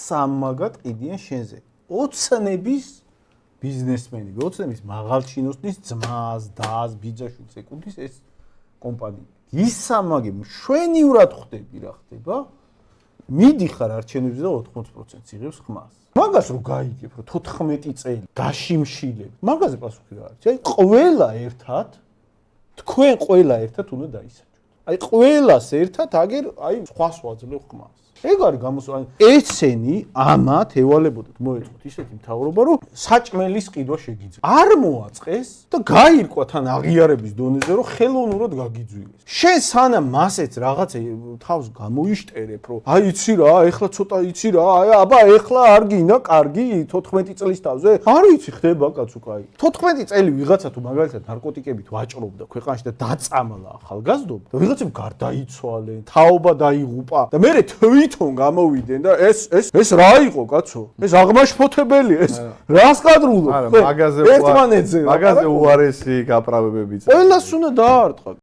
სამაგად ყიდიან შენზე. ოცნების ბიზნესმენი, ოცნების მაღალჩინოსნის ძმას, დას, ბიძაშვილს ეკუთვნის ეს კომპანია. ის სამაგი მშვენივრად ხვდები რა ხდება? მიდიხარ არჩევნებზე და 80% იღებს ხმას. მაგას რო გაიგებ, რომ 14 წელი გაშიმშილებ. მაგაზე პასუხი რა არის? აი ყველა ერთად თქვენ ყველა ერთად უნდა დაისაჯოთ. აი ყველას ერთად აგერ აი სხვას ვაძლევ ხმას. ეგ არის გამოსვლა. ესენი ამათ ევალებოდათ მოეწყოთ ისეთი მთავრობა, რომ საჭმელის ყიდვა შეგიძლიათ. არ მოაწყეს და გაირკვა თან აღიარების დონეზე, რომ ხელოვნურად გაგიძვიეს. შენ სანამ მასეც რაღაცა თავს გამოიშტერებ, რომ აი იცი რა, ეხლა ცოტა იცი რა, აი აბა ეხლა არ გინდა კარგი 14 წლის თავზე. არ იცი ხდება კაცო კაი. 14 წელი ვიღაცა თუ მაგალითად ნარკოტიკებით ვაჭრობდა ქვეყანაში და დაწამლა ახალგაზრდობა და ვიღაცამ გარდაიცვალენ, თაობა დაიღუპა და მე თვითონ გამოვიდნენ და ეს რა იყო კაცო? ეს აღმაშფოთებელი ეს რას კადრულობ? არა, მაგაზე უარესი გაპრავებებიც. ყველას უნდა დაარტყა.